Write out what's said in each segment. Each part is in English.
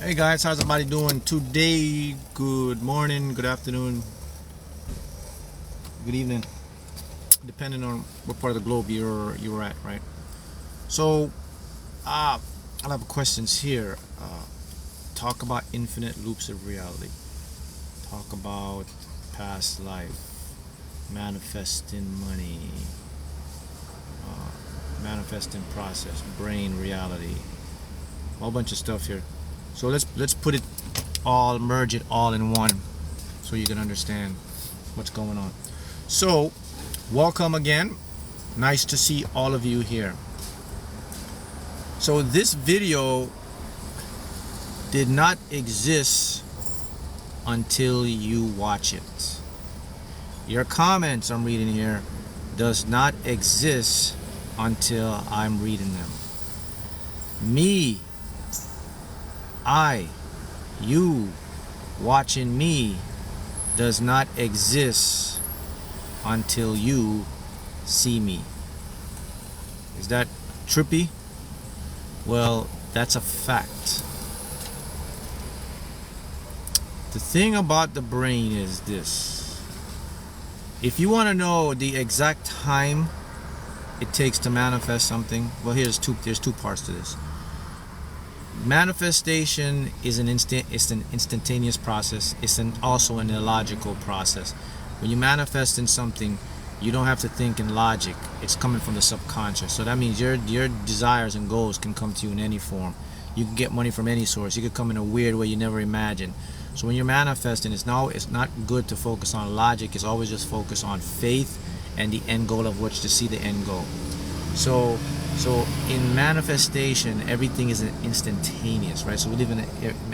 Hey guys, how's everybody doing today? Good morning, good afternoon, good evening, depending on what part of the globe you're at, right? So, I'll have questions here. Talk about infinite loops of reality. Talk about past life, manifesting money, manifesting process, brain reality, a whole bunch of stuff here. So let's put it all, merge it all in one, so you can understand what's going on. So, welcome again. Nice to see all of you here. So this video did not exist until you watch it. Your comments I'm reading here does not exist until I'm reading them. Me, you watching me does not exist until you see me. Is that trippy? Well, that's a fact. The thing about the brain is this. If you want to know the exact time it takes to manifest something, well, there's two parts to this. Manifestation is an instantaneous process. It's also an illogical process. When you manifest in something, you don't have to think in logic. It's coming from the subconscious. So that means your desires and goals can come to you in any form. You can get money from any source. You could come in a weird way you never imagined. So when you're manifesting, it's not good to focus on logic. It's always just focus on faith and the end goal of which to see the end goal. So in manifestation, everything is instantaneous, right? So we live in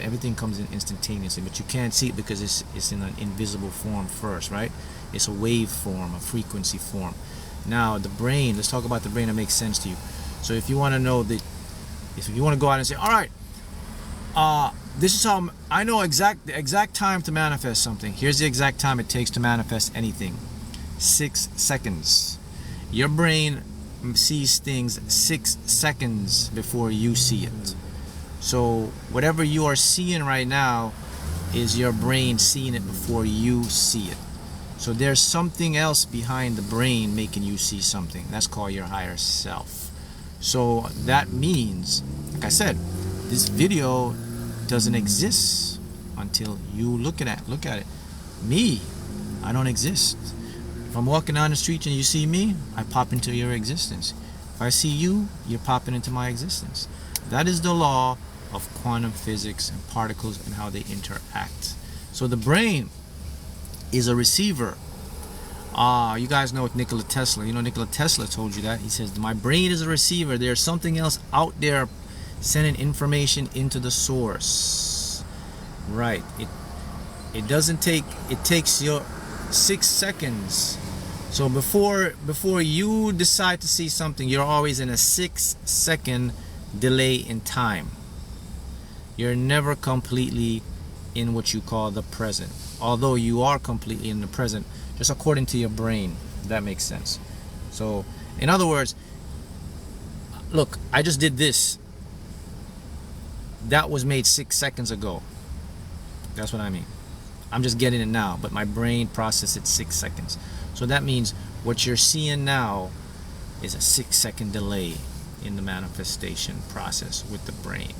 everything comes in instantaneously, but you can't see it because it's in an invisible form first, right? It's a wave form, a frequency form. Now the brain, let's talk about the brain that makes sense to you. So if you want to know if you want to go out and say, all right, this is how I know the exact time to manifest something. Here's the exact time it takes to manifest anything. 6 seconds. Your brain sees things 6 seconds before you see it. So whatever you are seeing right now is your brain seeing it before you see it. So there's something else behind the brain making you see something. That's called your higher self. So that means, like I said, this video doesn't exist until you look at it. Me, I don't exist. If I'm walking down the street and you see me, I pop into your existence. If I see you, you're popping into my existence. That is the law of quantum physics and particles and how they interact. So the brain is a receiver. You guys know Nikola Tesla. You know Nikola Tesla told you that. He says, my brain is a receiver. There's something else out there sending information into the source. Right. It doesn't take, it takes your 6 seconds. So before you decide to see something, you're always in a 6-second delay in time. You're never completely in what you call the present, although you are completely in the present, just according to your brain, if that makes sense. So in other words, look, I just did this. That was made 6 seconds ago. That's what I mean. I'm just getting it now, but my brain processed it 6 seconds. So that means what you're seeing now is a 6-second delay in the manifestation process with the brain.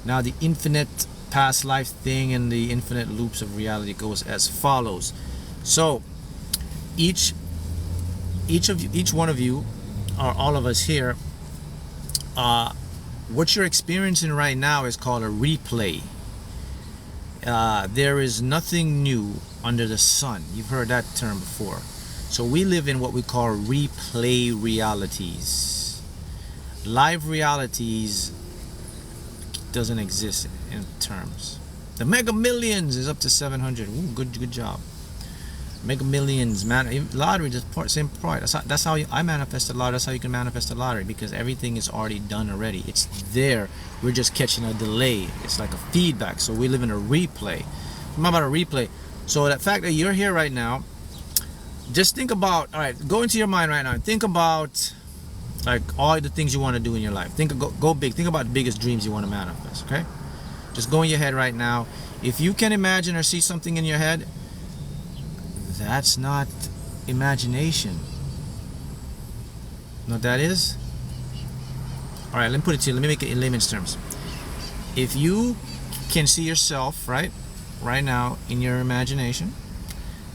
Now the infinite past life thing and the infinite loops of reality goes as follows. So each one of you, or all of us here, what you're experiencing right now is called a replay. There is nothing new under the sun. You've heard that term before. So we live in what we call replay realities. Live realities doesn't exist in terms. The Mega Millions is up to 700. Ooh, good job. Mega Millions, man. Lottery, just same part. That's how I manifest a lottery. That's how you can manifest a lottery, because everything is already done already. It's there. We're just catching a delay. It's like a feedback. So we live in a replay. I'm about a replay. So that fact that you're here right now, just think about, all right, go into your mind right now and think about like all the things you want to do in your life. Go big. Think about the biggest dreams you want to manifest, okay? Just go in your head right now. If you can imagine or see something in your head, that's not imagination. You know what that is? Alright, let me put it to you. Let me make it in layman's terms. If you can see yourself, right now in your imagination,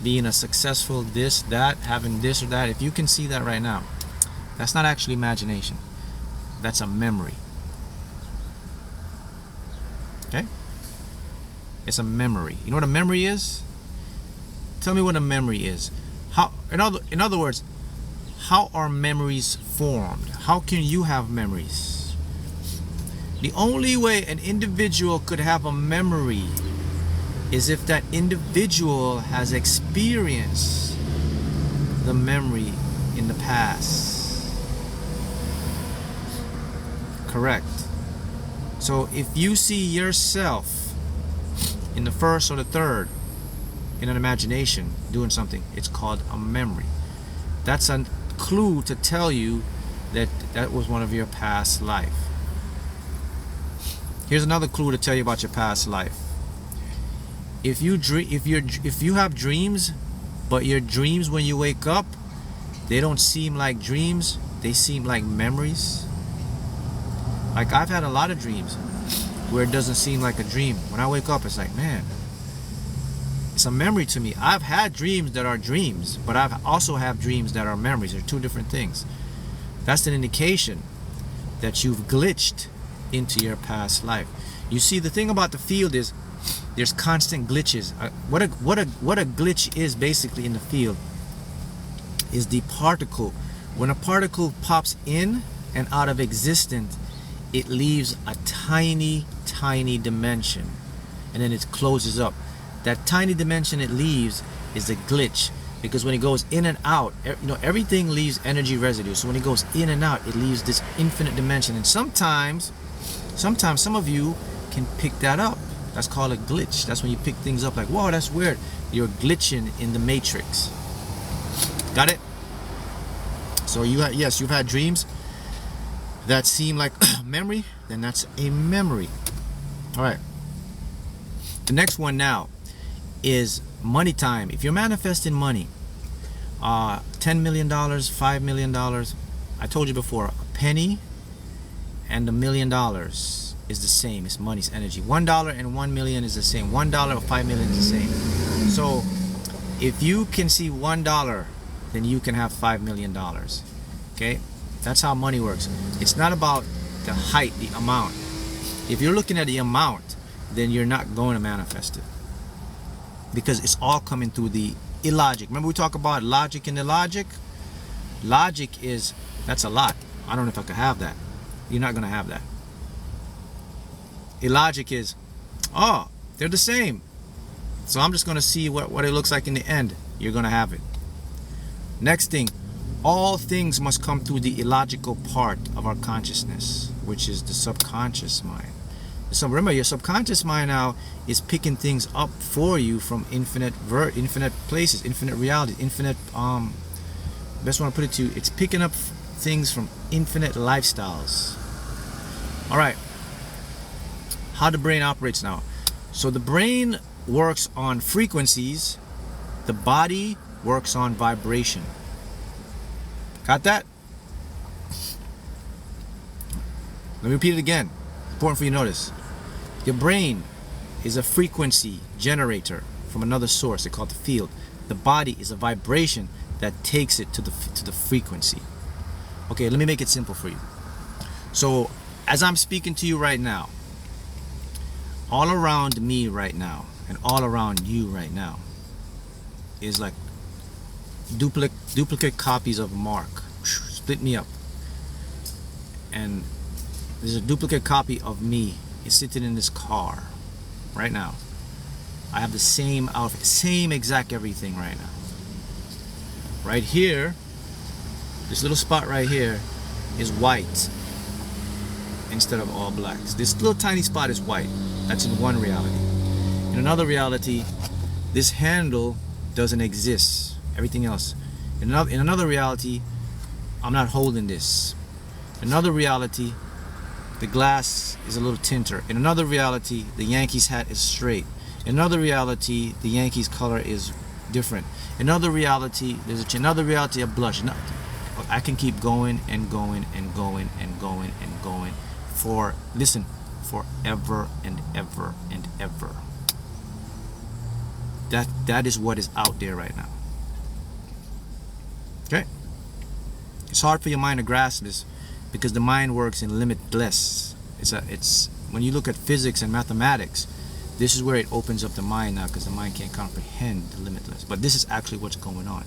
being a successful this, that, having this or that, if you can see that right now, that's not actually imagination. That's a memory. Okay? It's a memory. You know what a memory is? Tell me what a memory is. How, in other words, how are memories formed? How can you have memories? The only way an individual could have a memory is if that individual has experienced the memory in the past. Correct. So if you see yourself in the first or the third in an imagination doing something, it's called a memory. That's a clue to tell you that that was one of your past life. Here's another clue to tell you about your past life. If you have dreams, but your dreams when you wake up, they don't seem like dreams, they seem like memories. Like, I've had a lot of dreams where it doesn't seem like a dream. When I wake up, it's like, man, it's a memory to me. I've had dreams that are dreams, but I've also have dreams that are memories. They're two different things. That's an indication that you've glitched into your past life. You see, the thing about the field is there's constant glitches. What a glitch is basically in the field is the particle. When a particle pops in and out of existence, it leaves a tiny dimension and then it closes up. That tiny dimension it leaves is a glitch, because when it goes in and out, you know, everything leaves energy residue. So when it goes in and out, it leaves this infinite dimension. And sometimes some of you can pick that up. That's called a glitch. That's when you pick things up like, whoa, that's weird. You're glitching in the matrix. Got it? So yes, you've had dreams that seem like memory, then that's a memory. All right. The next one now is money time. If you're manifesting money, $10 million, $5 million, I told you before, a penny and $1 million is the same. It's money's energy. $1 and 1 million is the same. $1 or 5 million is the same. So if you can see $1, then you can have $5 million. Okay? That's how money works. It's not about the height, the amount. If you're looking at the amount, then you're not going to manifest it, because it's all coming through the illogic. Remember we talk about logic and illogic? Logic is, that's a lot. I don't know if I could have that. You're not going to have that. Illogic is, oh, they're the same, so I'm just going to see what it looks like in the end. You're going to have it. Next thing, all things must come through the illogical part of our consciousness, which is the subconscious mind. So remember, your subconscious mind now is picking things up for you from infinite places, infinite reality, infinite, best want to put it to you, it's picking up things from infinite lifestyles. All right, how the brain operates now. So the brain works on frequencies, the body works on vibration. Got that? Let me repeat it again. Important for you to notice. Your brain is a frequency generator from another source. They call it the field. The body is a vibration that takes it to the frequency. Okay, let me make it simple for you. So as I'm speaking to you right now, all around me right now and all around you right now is like duplicate copies of Mark. Split me up. And there's a duplicate copy of me. It's sitting in this car right now. I have the same outfit, same exact everything right now. Right here, this little spot right here is white instead of all black. This little tiny spot is white. That's in one reality. In another reality, this handle doesn't exist. Everything else. In another reality, I'm not holding this. In another reality, the glass is a little tinter. In another reality, the Yankees hat is straight. In another reality, the Yankees color is different. In another reality, there's another reality of blush. No, I can keep going and going and going and going and going for, listen, forever and ever and ever. That is what is out there right now. Okay? It's hard for your mind to grasp this because the mind works in limitless. It's when you look at physics and mathematics, this is where it opens up the mind now, because the mind can't comprehend the limitless. But this is actually what's going on.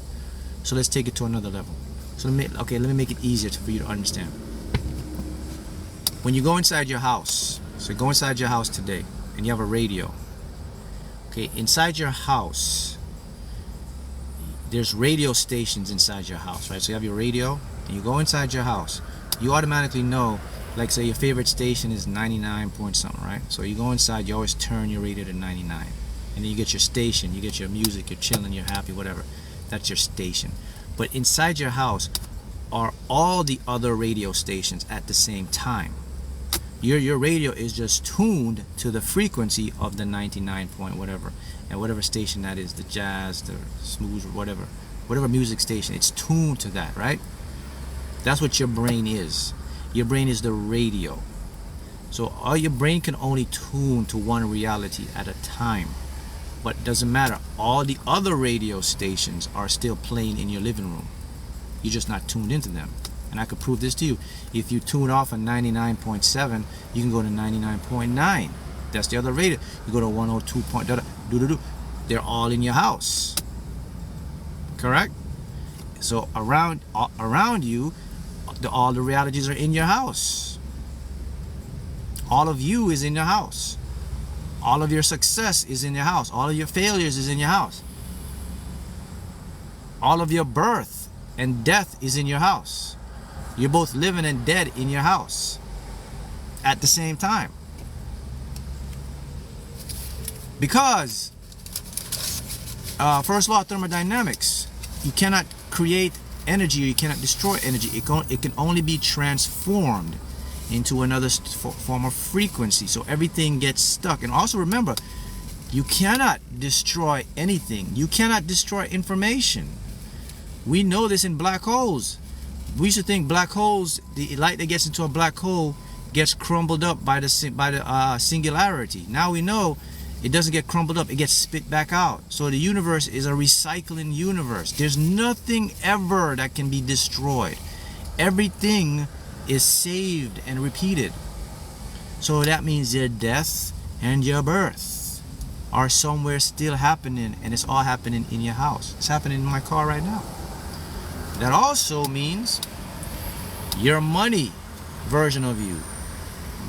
So let's take it to another level. So let me make it easier for you to understand. When you go inside your house, so you go inside your house today and you have a radio. Okay, inside your house, there's radio stations inside your house, right? So you have your radio and you go inside your house. You automatically know, like say your favorite station is 99 point something, right? So you go inside, you always turn your radio to 99. And then you get your station, you get your music, you're chilling, you're happy, whatever. That's your station. But inside your house are all the other radio stations at the same time. Your radio is just tuned to the frequency of the 99 point whatever, and whatever station that is, the jazz, the smooth, whatever music station, it's tuned to that, right? That's what your brain is. Your brain is the radio. So all your brain can only tune to one reality at a time. But it doesn't matter. All the other radio stations are still playing in your living room. You're just not tuned into them. And I could prove this to you. If you tune off at 99.7, you can go to 99.9. That's the other radio. You go to 102. They're all in your house. Correct? So around you, all the realities are in your house. All of you is in your house. All of your success is in your house. All of your failures is in your house. All of your birth and death is in your house. You're both living and dead in your house at the same time. Because first law of thermodynamics, you cannot create energy, or you cannot destroy energy. It can only be transformed into another form of frequency. So everything gets stuck. And also remember, you cannot destroy anything. You cannot destroy information. We know this in black holes. We used to think black holes, the light that gets into a black hole gets crumbled up by the singularity. Now we know it doesn't get crumbled up, it gets spit back out. So the universe is a recycling universe. There's nothing ever that can be destroyed. Everything is saved and repeated. So that means your death and your birth are somewhere still happening, and it's all happening in your house. It's happening in my car right now. That also means your money version of you,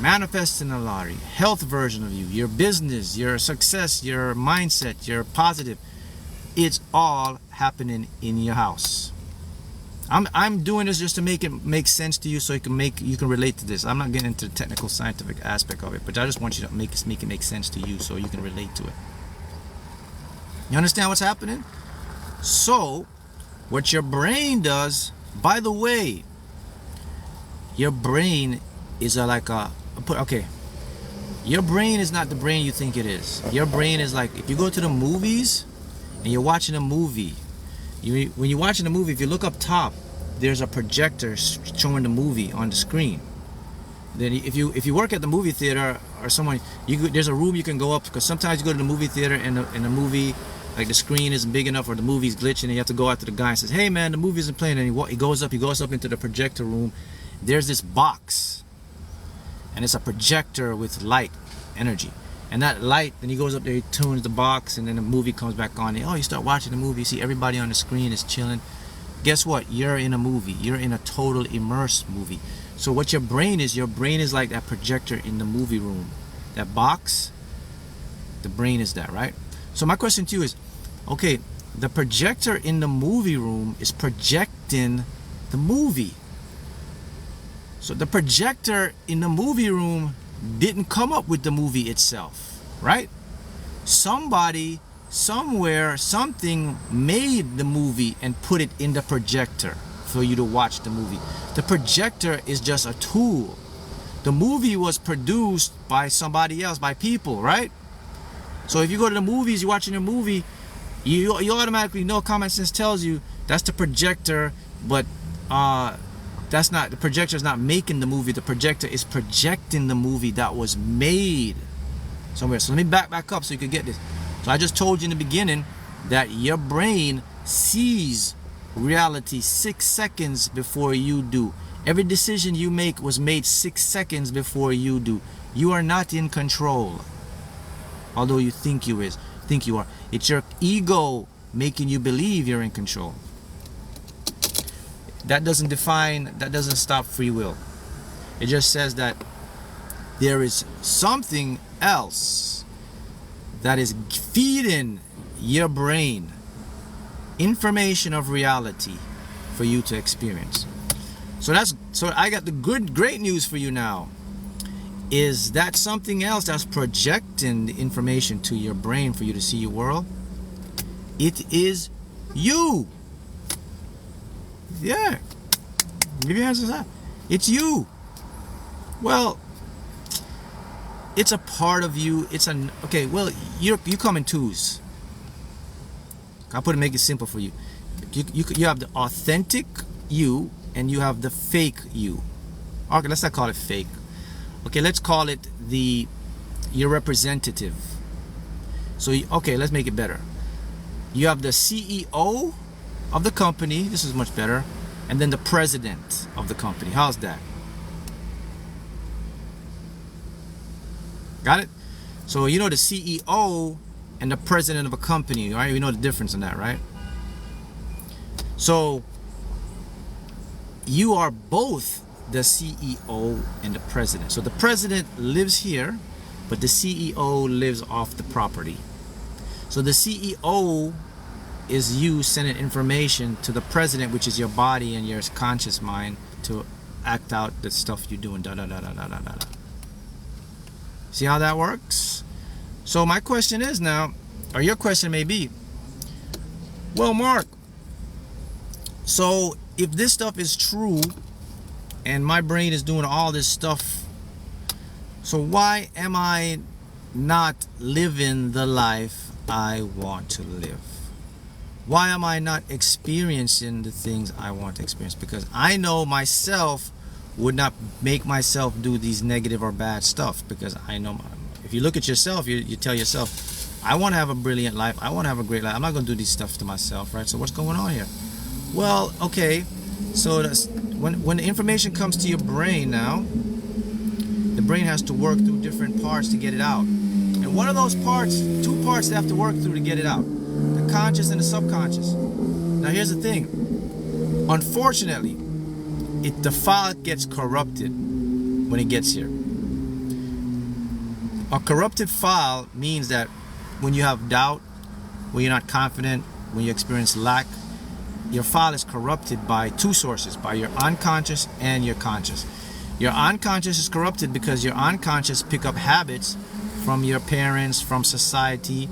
manifesting a lottery, health version of you, your business, your success, your mindset, your positive, it's all happening in your house. I'm doing this just to make it make sense to you, so you can relate to this. I'm not getting into the technical scientific aspect of it, but I just want you to make it make sense to you so you can relate to it. You understand what's happening? So what your brain does, by the way, your brain is your brain is not the brain you think it is. Your brain is like, if you go to the movies and you're watching a movie, when you're watching a movie, if you look up top, there's a projector showing the movie on the screen. Then if you work at the movie theater or someone, there's a room you can go up, because sometimes you go to the movie theater and the movie, like the screen isn't big enough or the movie's glitching, and you have to go out to the guy and says, "Hey man, the movie isn't playing." And he goes up into the projector room. There's this box, and it's a projector with light energy. And that light, then he goes up there, he tunes the box, and then the movie comes back on. And, you start watching the movie, you see everybody on the screen is chilling. Guess what? You're in a movie. You're in a total immersed movie. So what your brain is like that projector in the movie room. That box, the brain is that, right? So my question to you is, okay, the projector in the movie room is projecting the movie. So the projector in the movie room didn't come up with the movie itself, right? Somebody, somewhere, something made the movie and put it in the projector for you to watch the movie. The projector is just a tool. The movie was produced by somebody else, by people, right? So if you go to the movies, you're watching a movie, you automatically know, common sense tells you that's the projector, but that's not, the projector is not making the movie. The projector is projecting the movie that was made somewhere. So let me back up so you can get this. So I just told you in the beginning that your brain sees reality 6 seconds before you do. Every decision you make was made 6 seconds before you do. You are not in control, although you think you are. It's your ego making you believe you're in control. That doesn't stop free will. It just says that there is something else that is feeding your brain information of reality for you to experience. So I got the great news for you now. Is that something else that's projecting the information to your brain for you to see your world? It is you. Yeah. Give your hands to that. It's you. Well, it's a part of you. Okay, well, you come in twos. I'll make it simple for you. You have the authentic you and you have the fake you. Okay, let's not call it fake. Okay, let's call it your representative. So, okay, let's make it better. You have the CEO of the company. This is much better. And then the president of the company. How's that? Got it? So you know the CEO and the president of a company, right? We know the difference in that, right? So you are both the CEO and the president. So the president lives here, but the CEO lives off the property. So the CEO is you sending information to the president, which is your body and your conscious mind, to act out the stuff you're doing. See how that works? So my question is now, or your question may be, well, Mark, so if this stuff is true and my brain is doing all this stuff, so why am I not living the life I want to live? Why am I not experiencing the things I want to experience? Because I know myself would not make myself do these negative or bad stuff, because I know if you look at yourself, you tell yourself, I want to have a brilliant life, I want to have a great life, I'm not going to do these stuff to myself, right? So what's going on here? Well, okay, so when the information comes to your brain now, the brain has to work through different parts to get it out. And one of those parts, two parts they have to work through to get it out: the conscious and the subconscious. Now here's the thing, unfortunately, the file gets corrupted when it gets here. A corrupted file means that when you have doubt, when you're not confident, when you experience lack, your file is corrupted by two sources, by your unconscious and your conscious. Your unconscious is corrupted because your unconscious pick up habits from your parents, from society,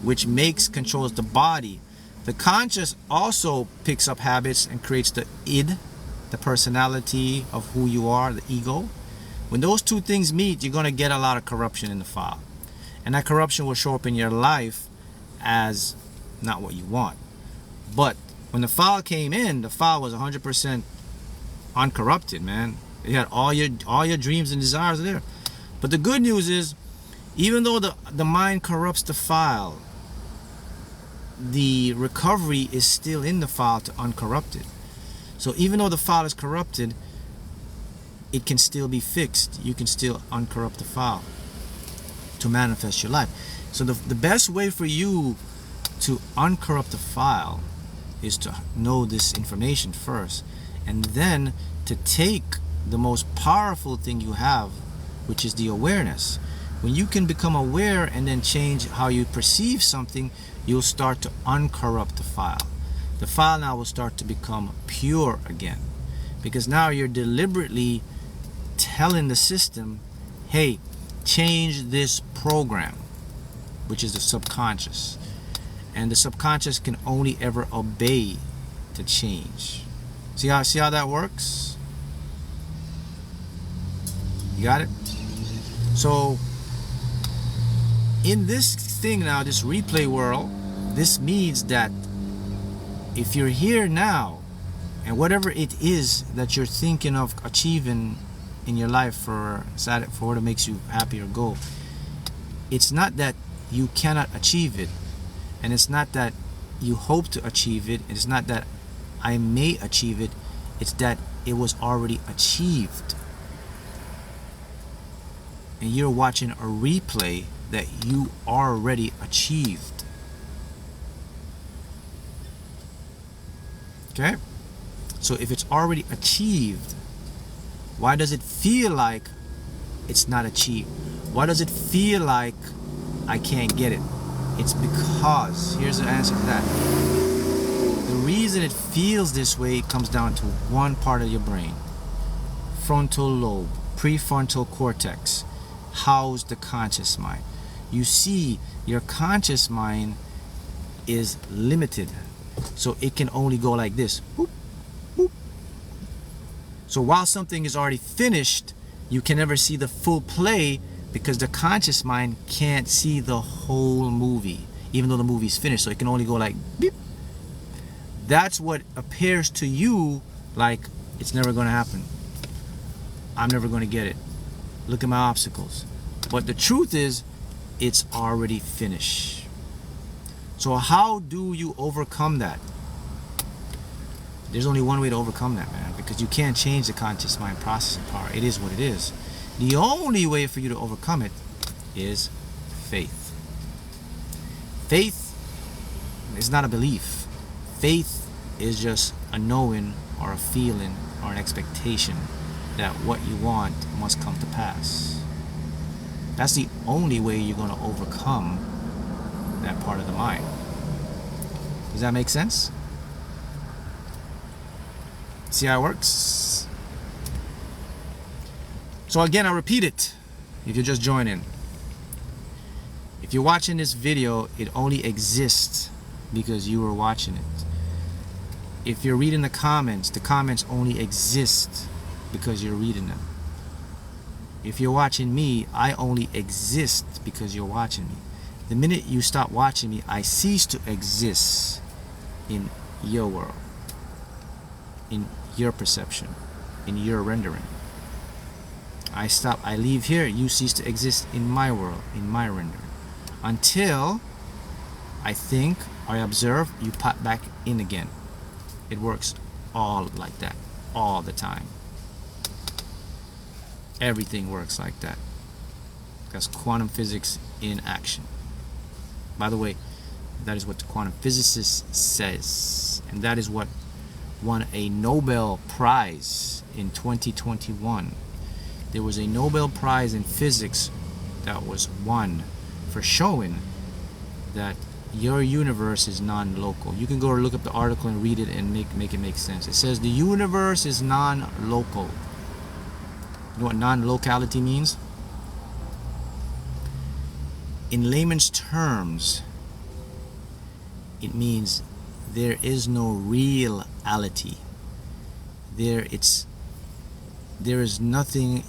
which controls the body. The conscious also picks up habits and creates the id, the personality of who you are, the ego. When those two things meet, you're going to get a lot of corruption in the file. And that corruption will show up in your life as not what you want. But when the file came in, the file was 100% uncorrupted, man. You had all your dreams and desires there. But the good news is, even though the mind corrupts the file, the recovery is still in the file to uncorrupt it. So even though the file is corrupted, it can still be fixed. You can still uncorrupt the file to manifest your life. So the best way for you to uncorrupt the file is to know this information first, and then to take the most powerful thing you have, which is the awareness. When you can become aware and then change how you perceive something, you'll start to uncorrupt the file. The file now will start to become pure again, because now you're deliberately telling the system, hey, change this program, which is the subconscious. And the subconscious can only ever obey the change. See how that works? You got it? So in this thing now, this replay world, this means that if you're here now, and whatever it is that you're thinking of achieving in your life for what makes you happy or go, it's not that you cannot achieve it, and it's not that you hope to achieve it, and it's not that I may achieve it, it's that it was already achieved. And you're watching a replay that you already achieved. Okay? So if it's already achieved, why does it feel like it's not achieved? Why does it feel like I can't get it? It's because, here's the answer to that. The reason it feels this way comes down to one part of your brain. Frontal lobe, prefrontal cortex, house the conscious mind. You see, your conscious mind is limited. So it can only go like this. Boop, boop. So while something is already finished, you can never see the full play because the conscious mind can't see the whole movie, even though the movie's finished. So it can only go like beep. That's what appears to you like it's never going to happen. I'm never going to get it. Look at my obstacles. But the truth is, it's already finished. So how do you overcome that? There's only one way to overcome that, man, because you can't change the conscious mind processing power. It is what it is. The only way for you to overcome it is faith. Faith is not a belief. Faith is just a knowing or a feeling or an expectation that what you want must come to pass. That's the only way you're going to overcome that part of the mind. Does that make sense? See how it works? So again, I repeat it if you're just joining. If you're watching this video, it only exists because you were watching it. If you're reading the comments only exist because you're reading them. If you're watching me, I only exist because you're watching me. The minute you stop watching me, I cease to exist in your world, in your perception, in your rendering. I leave here, you cease to exist in my world, in my rendering. Until I think, I observe, you pop back in again. It works all like that, all the time. Everything works like that. That's quantum physics in action. By the way, that is what the quantum physicist says. And that is what won a Nobel Prize in 2021. There was a Nobel Prize in physics that was won for showing that your universe is non-local. You can go look up the article and read it and make it make sense. It says the universe is non-local. You know what non-locality means? In layman's terms, it means there is no reality. There is nothing.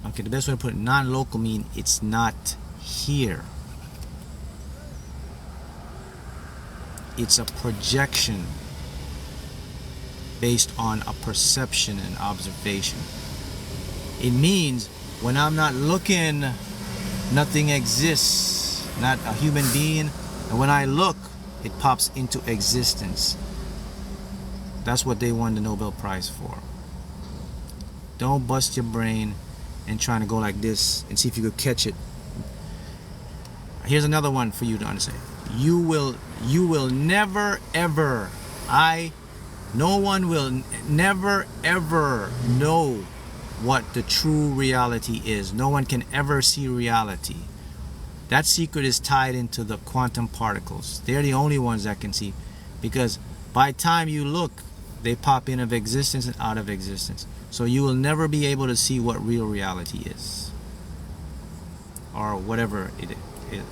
Okay, the best way to put it, non-local means it's not here. It's a projection based on a perception and observation. It means when I'm not looking, nothing exists, not a human being, and when I look, it pops into existence. That's what they won the Nobel Prize for. Don't bust your brain and trying to go like this and see if you could catch it. Here's another one for you to understand. You will never ever, no one will never ever know what the true reality is. No one can ever see reality. That secret is tied into the quantum particles. They're the only ones that can see, because by the time you look, they pop in of existence and out of existence. So you will never be able to see what real reality is, or whatever it is,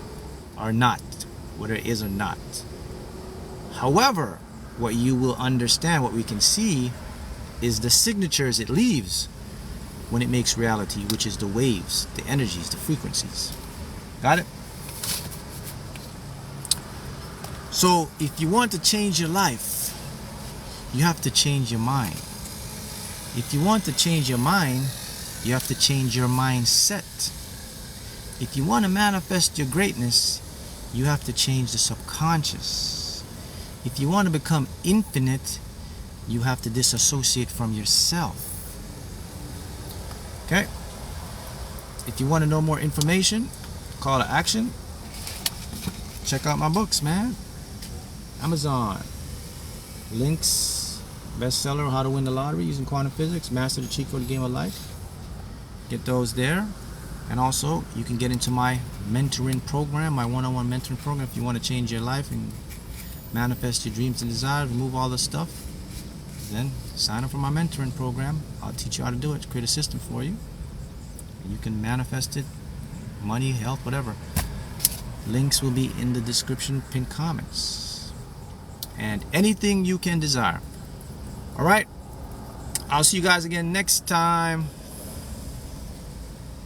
or not, whether it is or not. However, what you will understand, what we can see, is the signatures it leaves. when it makes reality, which is the waves, the energies, the frequencies. Got it? So if you want to change your life, you have to change your mind. If you want to change your mind, you have to change your mindset. If you want to manifest your greatness, you have to change the subconscious. If you want to become infinite, you have to disassociate from yourself. Okay? If you want to know more information, call to action, check out my books, man. Amazon. Links, bestseller, How to Win the Lottery Using Quantum Physics, Master the Cheat Code Game of Life. Get those there. And also, you can get into my mentoring program, my one-on-one mentoring program, if you want to change your life and manifest your dreams and desires, remove all this stuff. Then sign up for my mentoring program. I'll teach you how to do it, create a system for you. You can manifest it, money, health, whatever. Links will be in the description, pinned comments. And anything you can desire. Alright? I'll see you guys again next time.